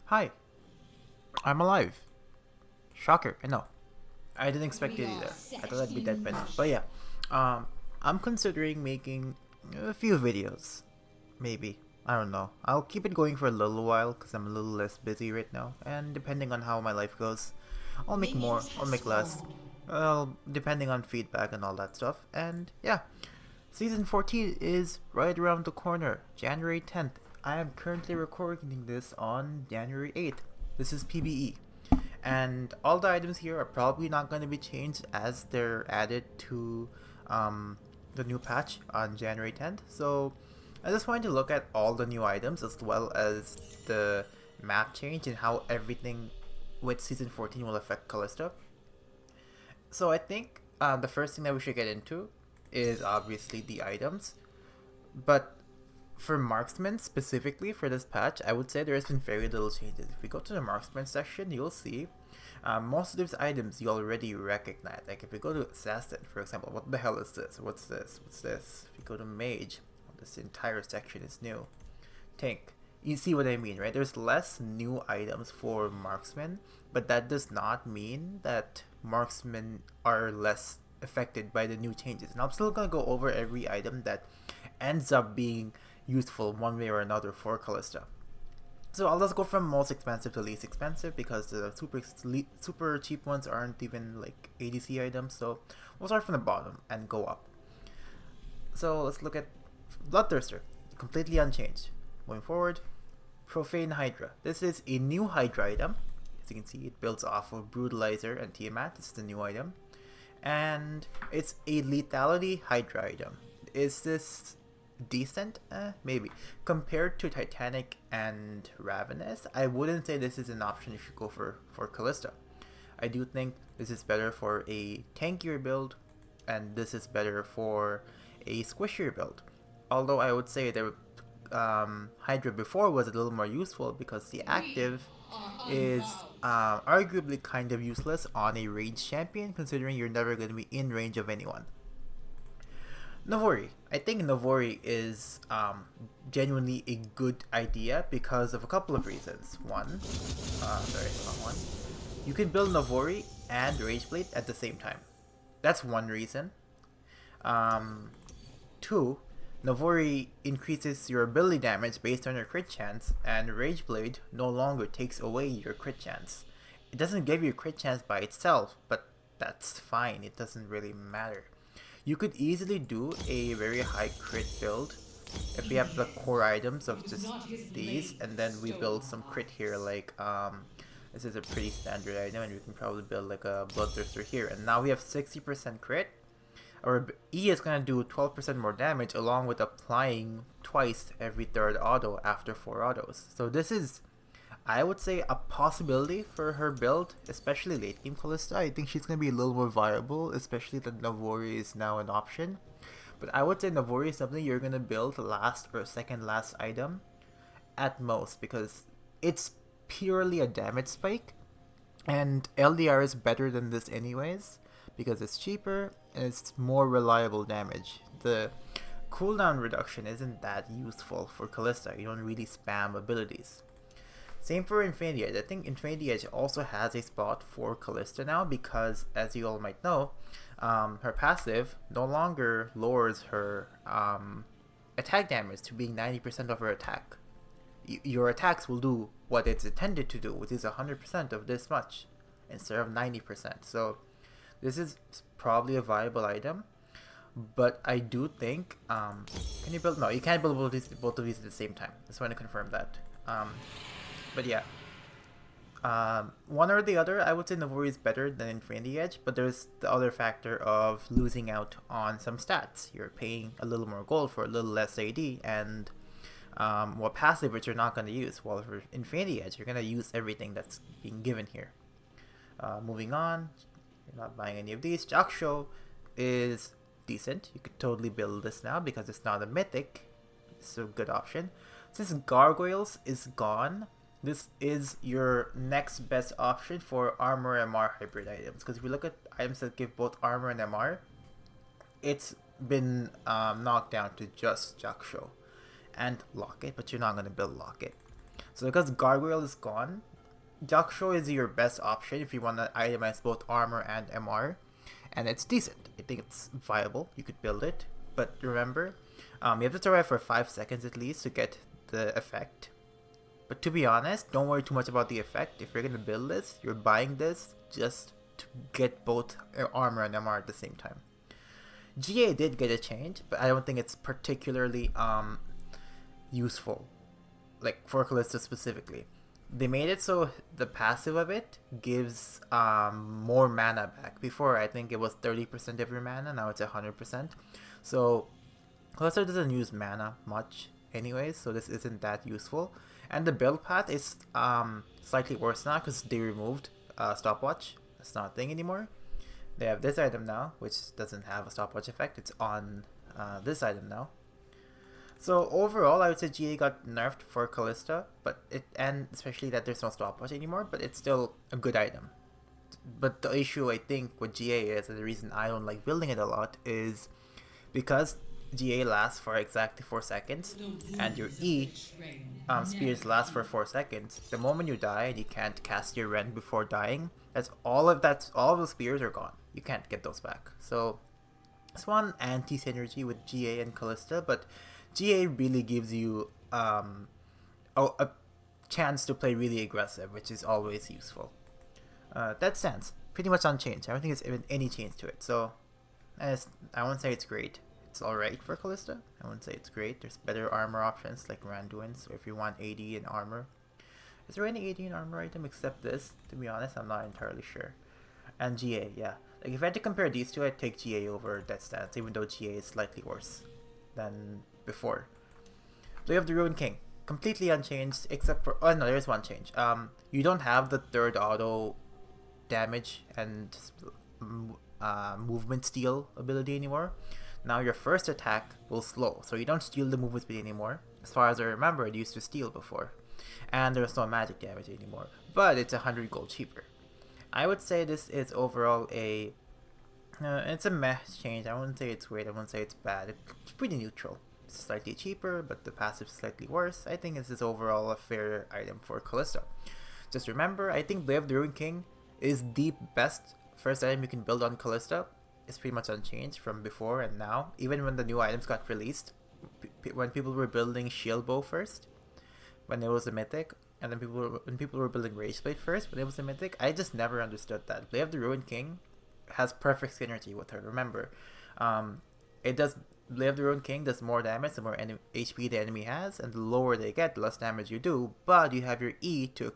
Hi, I'm alive. Shocker, I know. I didn't expect it either. I thought I'd be dead by now. But yeah, um, I'm considering making a few videos. Maybe. I don't know. I'll keep it going for a little while because I'm a little less busy right now. And depending on how my life goes, I'll make more, I'll make less. Well, depending on feedback and all that stuff. And yeah, Season 14 is right around the corner, January 10th. I am currently recording this on January 8th. This is PBE. And all the items here are probably not going to be changed as they're added to the new patch on January 10th. So I just wanted to look at all the new items as well as the map change and how everything with Season 14 will affect Kalista. So I think the first thing that we should get into is obviously the items. But for marksmen specifically for this patch, I would say there has been very little changes. If we go to the marksman section, you'll see most of these items you already recognize. Like if we go to assassin, for example, what the hell is this? What's this? What's this? If you go to mage, this entire section is new. Tank, you see what I mean, right? There's less new items for marksmen, but that does not mean that marksmen are less affected by the new changes. And I'm still gonna go over every item that ends up being useful one way or another for Kalista. So I'll just go from most expensive to least expensive because the super cheap ones aren't even like ADC items. So we'll start from the bottom and go up. So let's look at Bloodthirster, completely unchanged. Moving forward, Profane Hydra. This is a new Hydra item. As you can see, it builds off of Brutalizer and Tiamat. This is the new item. And it's a Lethality Hydra item. Is this decent? Maybe. Compared to Titanic and Ravenous, I wouldn't say this is an option you should go for Kalista. I do think this is better for a tankier build, and this is better for a squishier build. Although I would say the Hydra before was a little more useful because the active is arguably kind of useless on a range champion considering you're never going to be in range of anyone. Navori. I think Navori is genuinely a good idea because of a couple of reasons. One, you can build Navori and Rageblade at the same time. That's one reason. Two, Navori increases your ability damage based on your crit chance, and Rageblade no longer takes away your crit chance. It doesn't give you crit chance by itself, but that's fine, it doesn't really matter. You could easily do a very high crit build if we have the core items of just these, and then we build some crit here, like this is a pretty standard item, and we can probably build like a Bloodthirster here, and now we have 60% crit. Our E is going to do 12% more damage along with applying twice every third auto after 4 autos. So this is, I would say, a possibility for her build, especially late game Kalista. I think she's going to be a little more viable, especially that Navori is now an option. But I would say Navori is something you're going to build last or second last item at most because it's purely a damage spike. And LDR is better than this anyways because it's cheaper and it's more reliable damage. The cooldown reduction isn't that useful for Kalista. You don't really spam abilities. Same for Infinity Edge. I think Infinity Edge also has a spot for Kalista now because, as you all might know, her passive no longer lowers her attack damage to being 90% of her attack. Your attacks will do what it's intended to do, which is 100% of this much instead of 90%. So this is probably a viable item, but I do think can you build? No, you can't build both of these at the same time. Just want to confirm that. But yeah, one or the other. I would say Navori is better than Infinity Edge, but there's the other factor of losing out on some stats. You're paying a little more gold for a little less AD, and what passive which you're not going to use. While for Infinity Edge, you're going to use everything that's being given here. Moving on, you're not buying any of these. Jaksho is decent. You could totally build this now because it's not a mythic. It's a good option. Since Gargoyles is gone, this is your next best option for armor MR hybrid items. Because if you look at items that give both armor and MR, it's been knocked down to just Jaksho and Locket, but you're not going to build Locket. So because Gargoyle is gone, Jakusho is your best option if you want to itemize both armor and MR, and it's decent. I think it's viable. You could build it, but remember, you have to survive for 5 seconds at least to get the effect. But to be honest, don't worry too much about the effect. If you're gonna build this, you're buying this just to get both armor and MR at the same time. GA did get a change, but I don't think it's particularly useful, like for Kalista specifically. They made it so the passive of it gives more mana back. Before, I think it was 30% of your mana, now it's 100%. So Kalista doesn't use mana much anyways, so this isn't that useful. And the build path is slightly worse now because they removed stopwatch. It's not a thing anymore. They have this item now, which doesn't have a stopwatch effect. It's on this item now. So overall, I would say GA got nerfed for Kalista, and especially that there's no stopwatch anymore. But it's still a good item. But the issue I think with GA is, and the reason I don't like building it a lot, is because GA lasts for exactly 4 seconds, and your E spears last for 4 seconds. The moment you die and you can't cast your Rend before dying, all of the spears are gone. You can't get those back. So it's one anti-synergy with GA and Kalista, but GA really gives you a chance to play really aggressive, which is always useful. That stands pretty much unchanged. I don't think there's even any change to it. So I won't say it's great. It's alright for Kalista. I wouldn't say it's great. There's better armor options like Randuin, so if you want 80 in armor. Is there any 80 in armor item except this? To be honest, I'm not entirely sure. And GA, yeah. Like if I had to compare these two, I'd take GA over Death Stance, even though GA is slightly worse than before. So you have the Ruin King. Completely unchanged, except for... Oh no, there's one change. You don't have the third auto damage and movement steal ability anymore. Now your first attack will slow, so you don't steal the movement speed anymore. As far as I remember, it used to steal before. And there's no magic damage anymore, but it's 100 gold cheaper. I would say this is overall it's a meh change. I wouldn't say it's great, I wouldn't say it's bad. It's pretty neutral. It's slightly cheaper, but the passive is slightly worse. I think this is overall a fair item for Kalista. Just remember, I think Blade of the Ruin King is the best first item you can build on Kalista. It's pretty much unchanged from before and now. Even when the new items got released, when people were building Shield Bow first, when it was a mythic, and then when people were building Rageblade first, when it was a mythic, I just never understood that. Blade of the Ruin King has perfect synergy with her. Remember, Blade of the Ruin King does more damage the more HP the enemy has, and the lower they get, the less damage you do. But you have your E to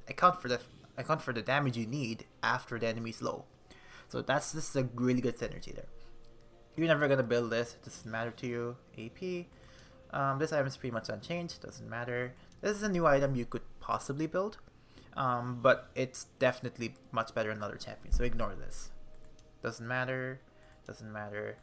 account for the damage you need after the enemy's low. So this is a really good synergy there. You're never gonna build this, it doesn't matter to you. AP. This item is pretty much unchanged, doesn't matter. This is a new item you could possibly build, but it's definitely much better than other champions, so ignore this. Doesn't matter, doesn't matter.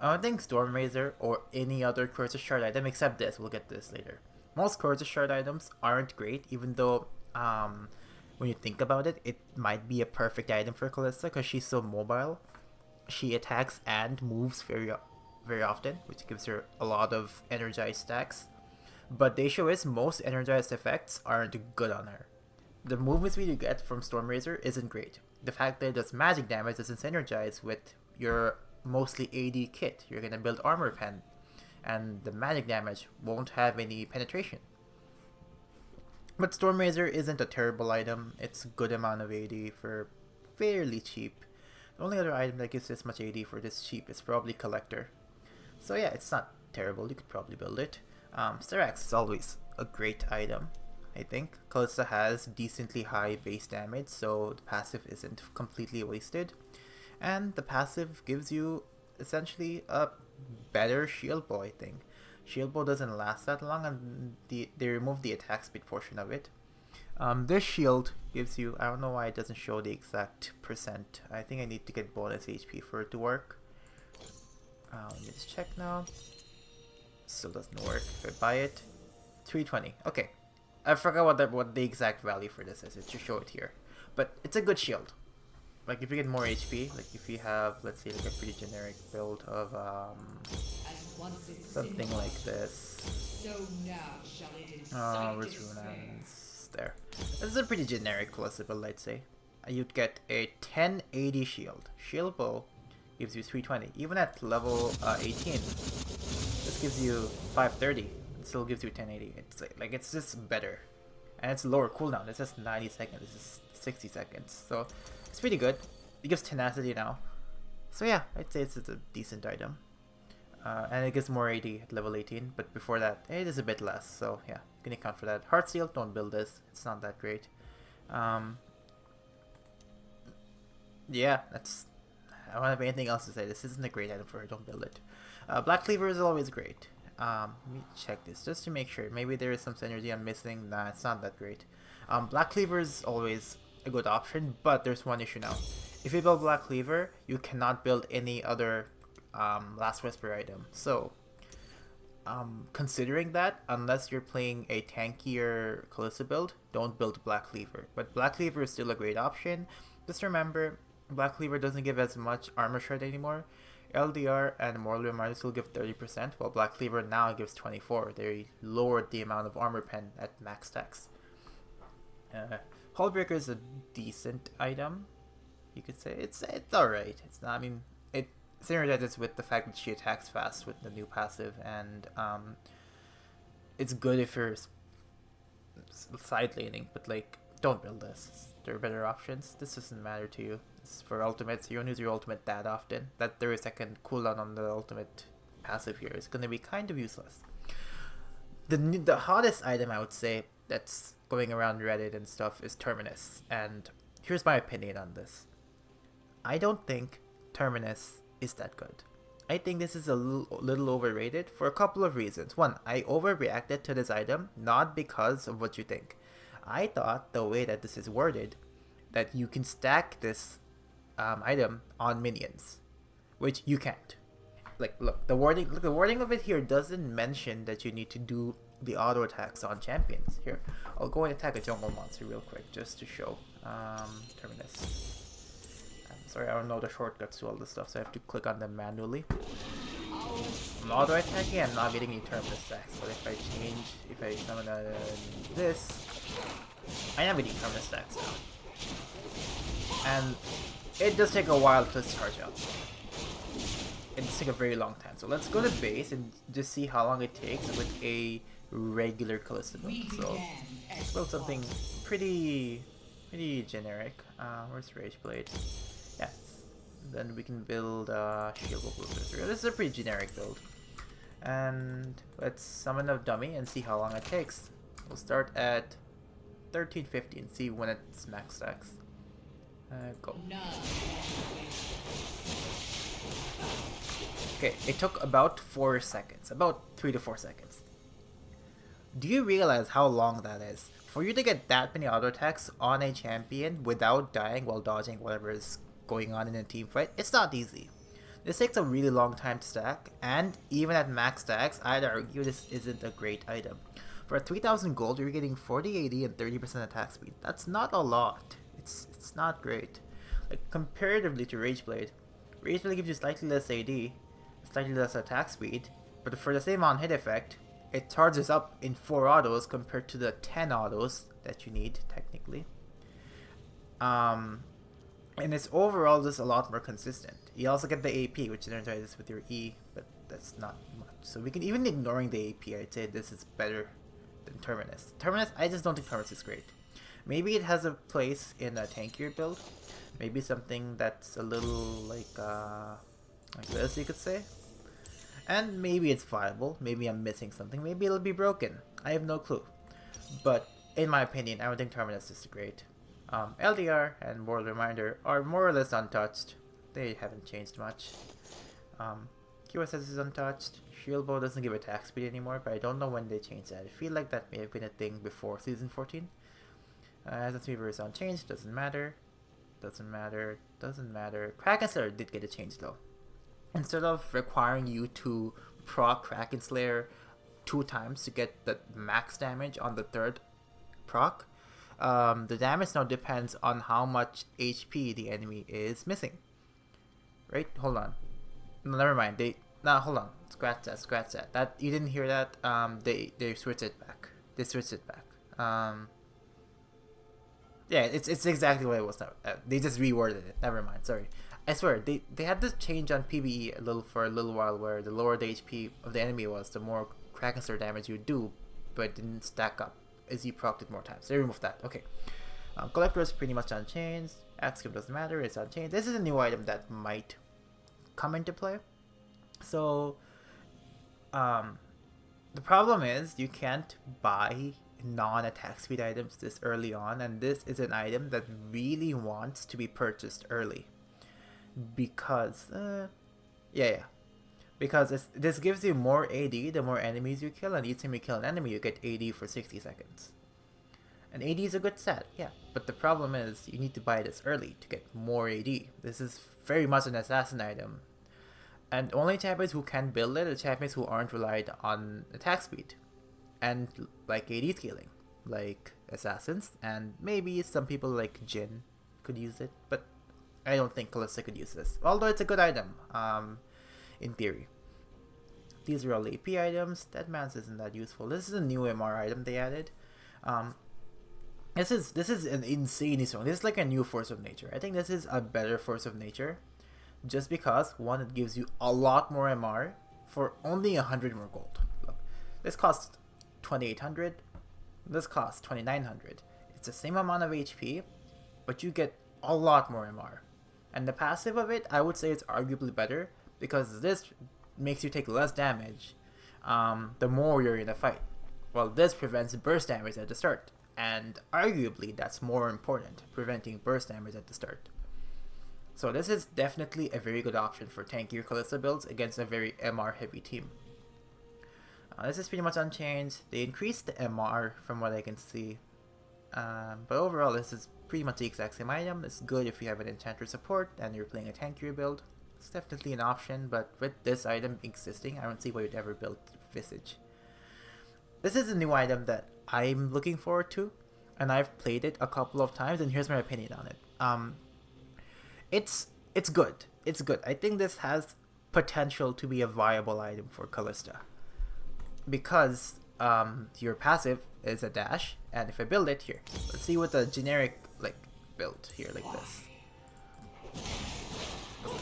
I don't think Storm Razor or any other Curse Shard item except this, we'll get this later. Most Curse Shard items aren't great, even though when you think about it, it might be a perfect item for Kalista because she's so mobile. She attacks and moves very often, which gives her a lot of energized stacks. But the issue is most energized effects aren't good on her. The movement speed you get from Storm Razor isn't great. The fact that it does magic damage doesn't synergize with your mostly AD kit. You're gonna build Armor Pen, and the magic damage won't have any penetration. But Storm Razor isn't a terrible item. It's a good amount of AD for fairly cheap. The only other item that gives this much AD for this cheap is probably Collector. So yeah, it's not terrible. You could probably build it. Sterak's is always a great item, I think. Kalista has decently high base damage, so the passive isn't completely wasted. And the passive gives you essentially a better shield bow, I think. Shield Bow doesn't last that long, and they removed the attack speed portion of it. This shield gives you, I don't know why it doesn't show the exact percent. I think I need to get bonus HP for it to work. Let me just check now. Still doesn't work. If I buy it, 320. Okay, I forgot what the exact value for this is. It should show it here, but it's a good shield. Like if you get more HP, like if you have, let's say, like a pretty generic build of Something like this. So now shall it Where's Runans? There. This is a pretty generic Kalista build, I'd say. You'd get a 1080 shield. Shield bow gives you 320. Even at level 18, this gives you 530. It still gives you 1080. It's like it's just better. And it's lower cooldown. It's just 90 seconds. This is 60 seconds. So it's pretty good. It gives tenacity now. So yeah, I'd say it's a decent item. And it gives more AD at level 18, but before that, it is a bit less. So yeah, you can account for that. Heart Seal, don't build this. It's not that great. Yeah, that's... I don't have anything else to say. This isn't a great item for her. Don't build it. Black Cleaver is always great. Let me check this just to make sure. Maybe there is some synergy I'm missing. Nah, it's not that great. Black Cleaver is always a good option, but there's one issue now. If you build Black Cleaver, you cannot build any other Last Whisper item. So, considering that, unless you're playing a tankier Kalista build, don't build Black Cleaver. But Black Cleaver is still a great option. Just remember, Black Cleaver doesn't give as much armor shred anymore. LDR and Moral Reminder still give 30%, while Black Cleaver now gives 24%. They lowered the amount of armor pen at max stacks. Hullbreaker is a decent item, you could say. It's alright. It's not, I mean, it synergizes with the fact that she attacks fast with the new passive, and it's good if you're side laning, but like, don't build this. There are better options. This doesn't matter to you. This is for ultimates. You don't use your ultimate that often. That 30-second cooldown on the ultimate passive here is going to be kind of useless. The hottest item, I would say, that's going around Reddit and stuff is Terminus. And here's my opinion on this. I don't think Terminus is that good. I think this is a little overrated for a couple of reasons. One, I overreacted to this item, not because of what you think. I thought the way that this is worded, that you can stack this item on minions, which you can't. Like, look, the wording of it here doesn't mention that you need to do the auto attacks on champions. Here, I'll go and attack a jungle monster real quick just to show. Terminus. I'm sorry, I don't know the shortcuts to all this stuff, so I have to click on them manually. I'm auto attacking, I'm not getting any Terminus stacks, but if I summon this, I am getting Terminus stacks now. And it does take a while to charge up. It does take a very long time. So let's go to base and just see how long it takes with a regular Kalista build. So let's build something pretty generic. Where's Rageblade? Yes. Then we can build Shield Blue. This is a pretty generic build. And let's summon a dummy and see how long it takes. We'll start at 1350 and see when it's max stacks. Go. Okay, it took about 4 seconds. About 3 to 4 seconds. Do you realize how long that is? For you to get that many auto attacks on a champion without dying while dodging whatever is going on in a team fight, it's not easy. This takes a really long time to stack, and even at max stacks, I'd argue this isn't a great item. For 3000 gold, you're getting 40, 80, and 30% attack speed. That's not a lot. It's not great. Like, comparatively to Rageblade, Rageblade gives you slightly less AD, slightly less attack speed, but for the same on hit effect, it charges up in 4 autos compared to the 10 autos that you need, technically. And it's overall just a lot more consistent. You also get the AP, which energizes with your E, but that's not much. So we can, even ignoring the AP, I'd say this is better than Terminus. Terminus, I just don't think Terminus is great. Maybe it has a place in a tankier build. Maybe something that's a little like this, you could say. And maybe it's viable. Maybe I'm missing something. Maybe it'll be broken. I have no clue. But in my opinion, I don't think Terminus is great. LDR and Moral Reminder are more or less untouched. They haven't changed much. QSS is untouched. Shield Bow doesn't give attack speed anymore, but I don't know when they changed that. I feel like that may have been a thing before Season 14. Essence Weaver is unchanged, doesn't matter. Doesn't matter. Kraken Slayer did get a change though. Instead of requiring you to proc Kraken Slayer 2 times to get the max damage on the 3rd proc, the damage now depends on how much HP the enemy is missing. Right? Hold on. No, never mind. Nah, hold on. Scratch that. Scratch that. That you didn't hear that. They switched it back. They switched it back. Yeah, it's exactly what it was now. They just reworded it. Never mind. Sorry. I swear they had this change on PBE for a little while where the lower the HP of the enemy was, the more Kraken Star damage you would do, but it didn't stack up as you procced it more times. They removed that. Okay. Collector is pretty much unchanged. Axcom doesn't matter. It's unchanged. This is a new item that might come into play. So, the problem is you can't buy non-attack speed items this early on, and this is an item that really wants to be purchased early because because this gives you more AD the more enemies you kill, and each time you kill an enemy you get AD for 60 seconds. And AD is a good stat, yeah, but the problem is you need to buy this early to get more AD. This is very much an assassin item, and only champions who can build it are champions who aren't relied on attack speed and like AD scaling, like assassins, and maybe some people like Jin could use it, but I don't think Kalista could use this. Although it's a good item, in theory. These are all AP items. Deadman's isn't that useful. This is a new MR item they added. This is an insanely strong. This is like a new force of nature. I think this is a better force of nature, just because one, it gives you a lot more MR for only 100 more gold. Look, this costs 2,800. This costs 2,900. It's the same amount of HP, but you get a lot more MR. And the passive of it, I would say it's arguably better because this makes you take less damage the more you're in a fight. Well, this prevents burst damage at the start, and arguably that's more important, preventing burst damage at the start. So this is definitely a very good option for tankier Kalista builds against a very MR heavy team. This is pretty much unchanged. They increased the MR from what I can see. But overall, this is pretty much the exact same item. It's good if you have an enchanter support and you're playing a tankier build. It's definitely an option, but with this item existing, I don't see why you'd ever build Visage. This is a new item that I'm looking forward to, and I've played it a couple of times, and here's my opinion on it. It's good. It's good. I think this has potential to be a viable item for Kalista, because your passive is a dash, and if I build it here, let's see what the generic build here like this.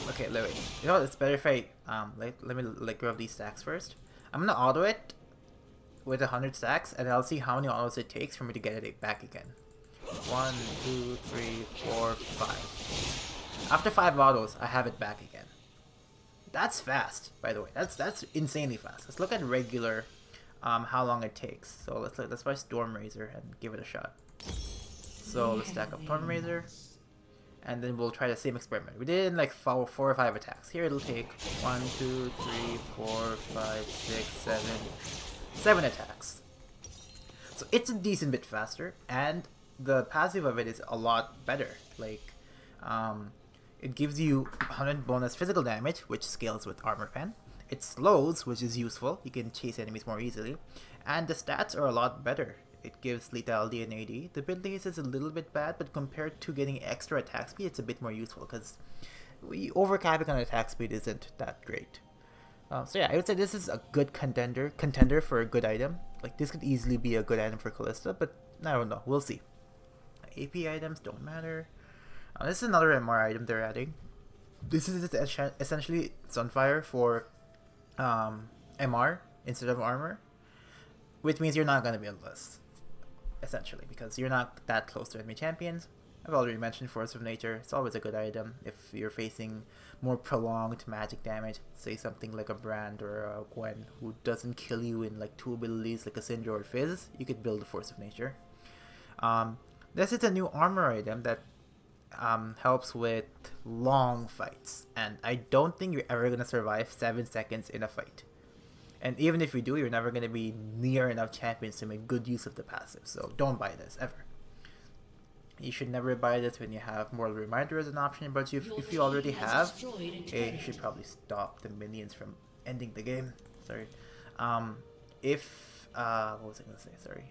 Okay, wait. You know what? It's better if I let me grab these stacks first. I'm gonna auto it with 100 stacks, and I'll see how many autos it takes for me to get it back again. 1, 2, 3, 4, 5. After 5 autos, I have it back again. That's fast, by the way. That's insanely fast. Let's look at regular, how long it takes. So let's buy Storm Razor and give it a shot. So let's stack up Storm Razor, and then we'll try the same experiment. We did in like 4 or 5 attacks. Here it'll take 1, 2, 3, 4, 5, 6, 7 attacks. So it's a decent bit faster, and the passive of it is a lot better. It gives you 100 bonus physical damage, which scales with Armor Pen. It slows, which is useful. You can chase enemies more easily. And the stats are a lot better. It gives lethality and AD. The build haste is a little bit bad, but compared to getting extra attack speed, it's a bit more useful, because overcapping on attack speed isn't that great. So yeah, I would say this is a good contender for a good item. Like, this could easily be a good item for Kalista, but I don't know. We'll see. AP items don't matter. This is another MR item they're adding. This is essentially Sunfire for MR instead of armor, which means you're not going to build this, essentially, because you're not that close to enemy champions. I've already mentioned Force of Nature. It's always a good item if you're facing more prolonged magic damage, say something like a Brand or a Gwen who doesn't kill you in like 2 abilities like a Syndra or Fizz. You could build the Force of Nature. This is a new armor item that helps with long fights, and I don't think you're ever going to survive 7 seconds in a fight. And even if you do, you're never going to be near enough champions to make good use of the passive, so don't buy this, ever. You should never buy this when you have Mortal Reminder as an option, but if you already have, you should probably stop the minions from ending the game. Sorry. What was I going to say? Sorry.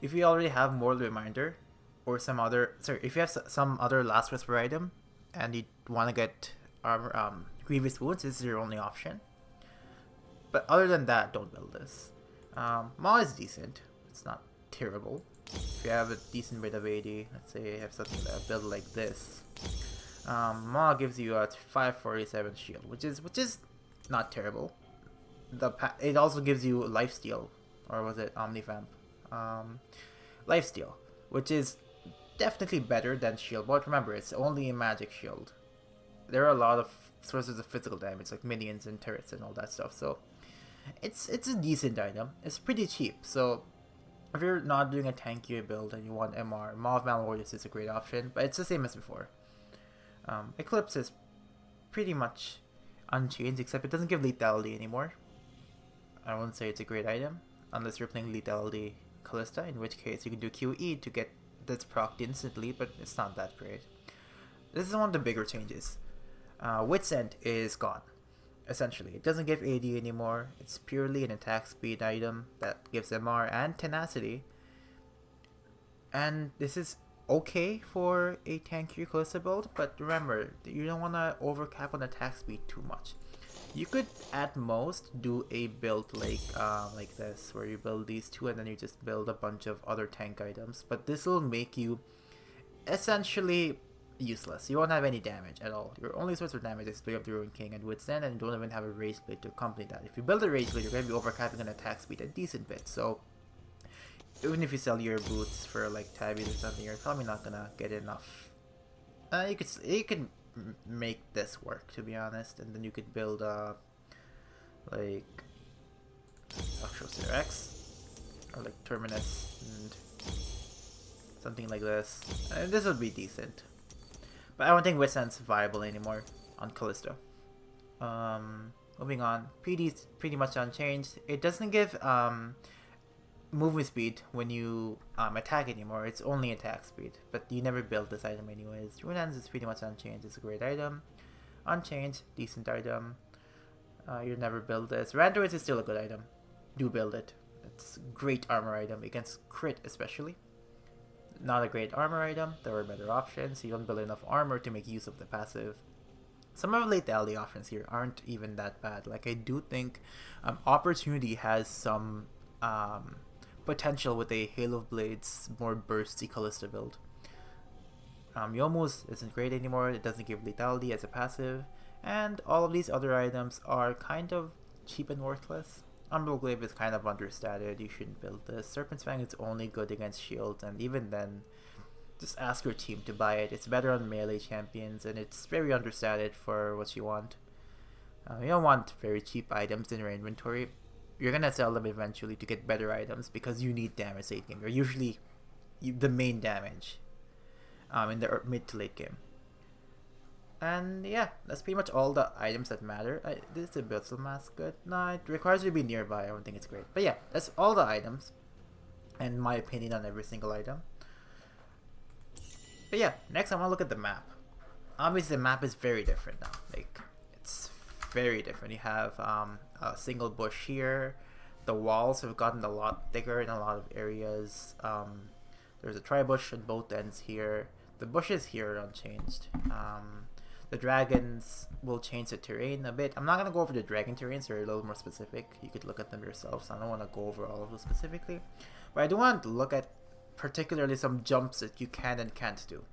If you already have Mortal Reminder, or if you have some other Last Whisper item, and you want to get Grievous Wounds, this is your only option. But other than that, don't build this. Maw is decent. It's not terrible. If you have a decent bit of AD, let's say you have something that build like this. Maw gives you a 547 shield, which is not terrible. It also gives you lifesteal, or was it Omnivamp? Lifesteal, which is definitely better than shield. But remember, it's only a magic shield. There are a lot of sources of physical damage, like minions and turrets and all that stuff. So it's a decent item. It's pretty cheap. So if you're not doing a tankier build and you want MR, Maw of Malwarriors is a great option. But it's the same as before. Eclipse is pretty much unchanged, except it doesn't give lethality anymore. I wouldn't say it's a great item, unless you're playing lethality Kalista, in which case you can do QE to get this procced instantly, but it's not that great. This is one of the bigger changes. Wit's End is gone. Essentially, it doesn't give AD anymore. It's purely an attack speed item that gives MR and tenacity. And this is okay for a tankier Kalista build, but remember, you don't want to overcap on attack speed too much. You could at most do a build like this, where you build these two and then you just build a bunch of other tank items, but this will make you essentially useless. You won't have any damage at all. Your only source of damage is Blade of the Ruined King and Wit's End, and you don't even have a Rage Blade to accompany that. If you build a Rage Blade, you're going to be overcapping on attack speed a decent bit, so even if you sell your boots for like tabbies or something, you're probably not gonna get enough. You could make this work, to be honest, and then you could build like Action X or like Terminus and something like this. This would be decent, but I don't think Wit's End's viable anymore on Kalista. Moving on, PD's pretty much unchanged. It doesn't give movement speed when you attack anymore. It's only attack speed, but you never build this item anyways. Runehands is pretty much unchanged. It's a great item. Unchanged, decent item. You never build this. Randoids is still a good item. Do build it. It's a great armor item against crit especially. Not a great armor item. There are better options. You don't build enough armor to make use of the passive. Some of the lethality options here aren't even that bad. Like, I do think Opportunity has some potential with a Hail of Blades, more bursty Kalista build. Yomu's isn't great anymore. It doesn't give lethality as a passive, and all of these other items are kind of cheap and worthless. Umbral Glaive is kind of understated. You shouldn't build this. Serpent's Fang is only good against shields, and even then, just ask your team to buy it. It's better on melee champions, and it's very understated for what you want. You don't want very cheap items in your inventory. You're gonna sell them eventually to get better items because you need damage late game. You're usually the main damage in the mid to late game. And yeah, that's pretty much all the items that matter. This is a Build Mask good? No, it requires you to be nearby. I don't think it's great. But yeah, that's all the items, and my opinion on every single item. But yeah, next I want to look at the map. Obviously, the map is very different now. Like, it's very different. You have a single bush here. The walls have gotten a lot thicker in a lot of areas. There's a tri-bush on both ends here. The bushes here are unchanged. The dragons will change the terrain a bit. I'm not going to go over the dragon terrains. They're a little more specific. You could look at them yourselves. So I don't want to go over all of them specifically. But I do want to look at particularly some jumps that you can and can't do.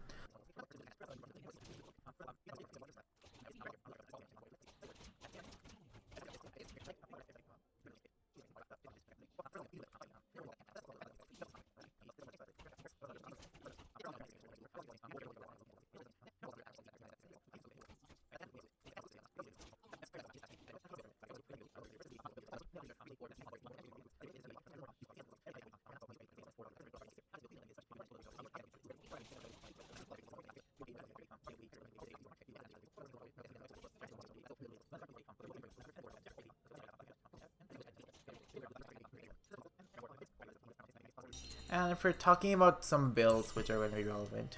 And if we're talking about some builds which are going to be relevant,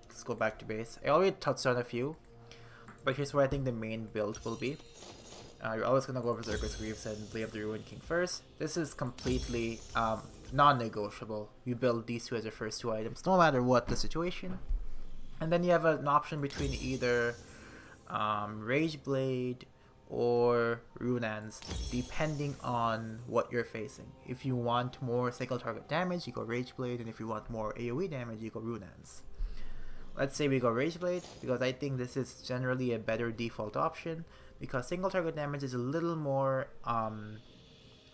let's go back to base. I already touched on a few, but here's where I think the main build will be. You're always going to go over Berserker's Greaves and Blade of the Ruined King first. This is completely non-negotiable. You build these two as your first two items, no matter what the situation. And then you have an option between either Rage Blade or Runans, depending on what you're facing. If you want more single target damage, you go Rageblade, and if you want more AoE damage, you go Runans. Let's say we go Rageblade, because I think this is generally a better default option, because single target damage is a little more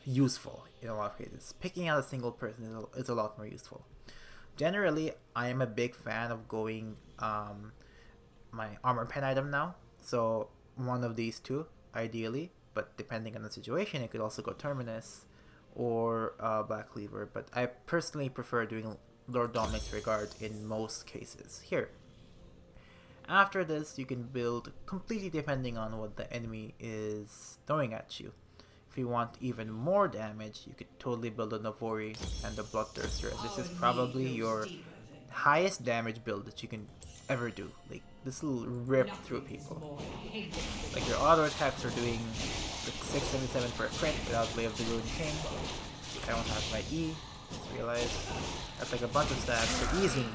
useful in a lot of cases. Picking out a single person is a lot more useful. Generally, I am a big fan of going my armor pen item now, so one of these two ideally, but depending on the situation, it could also go Terminus or Black Cleaver, but I personally prefer doing Lord Dominic's Regard in most cases. Here, after this, you can build completely depending on what the enemy is throwing at you. If you want even more damage, you could totally build a Navori and a Bloodthirster. This is probably your highest damage build that you can ever do. Like, this will rip through people. Like, your auto attacks are doing like 677 for a crit without Way of the Ruined King. I don't have my E, just realized. That's like a bunch of stats. You're easing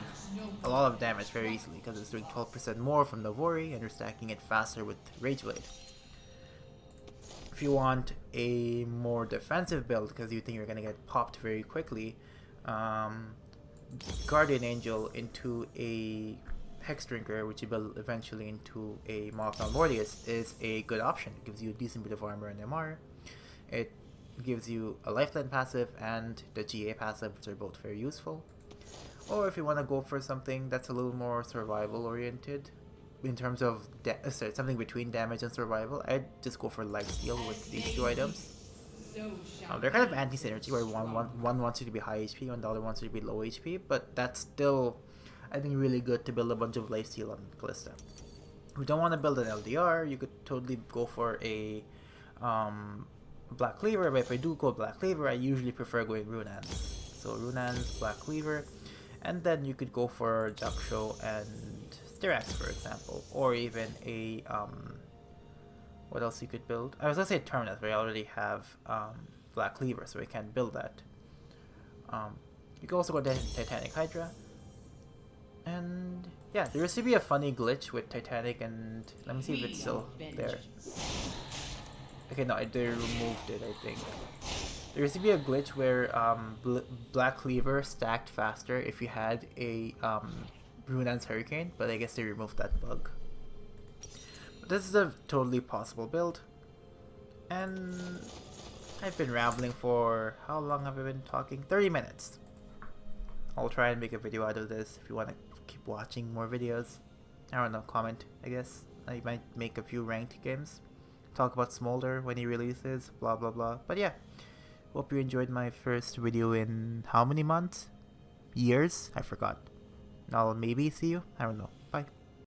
a lot of damage very easily because it's doing 12% more from Navori and you're stacking it faster with Rageblade. If you want a more defensive build because you think you're going to get popped very quickly, Guardian Angel into a Hex Drinker, which you build eventually into a Malcolm Mordius, is a good option. It gives you a decent bit of armor and MR. It gives you a lifeline passive and the GA passive, which are both very useful. Or if you want to go for something that's a little more survival oriented, in terms of something between damage and survival, I'd just go for Lifesteal with these two items. They're kind of anti-synergy, where one wants you to be high HP and the other wants you to be low HP, but that's still, I think, really good to build a bunch of Lifesteal on Kalista. If you don't want to build an LDR, you could totally go for a Black Cleaver, but if I do go Black Cleaver, I usually prefer going Runans. So Runans, Black Cleaver, and then you could go for Jaksho and Styrax, for example, or even a what else you could build? I was gonna say Terminus, but I already have Black Cleaver, so I can't build that. You can also go Titanic Hydra, and yeah, there used to be a funny glitch with Titanic, and let me see if it's still there. Okay, no, they removed it, I think. There used to be a glitch where Black Cleaver stacked faster if you had a Runan's Hurricane, but I guess they removed that bug. But this is a totally possible build. And I've been rambling for, how long have I been talking? 30 minutes. I'll try and make a video out of this if you want to keep watching more videos. I don't know, comment, I guess. I might make a few ranked games. Talk about Smolder when he releases, blah blah blah. But yeah, hope you enjoyed my first video in how many months? Years? I forgot. I'll maybe see you. I don't know.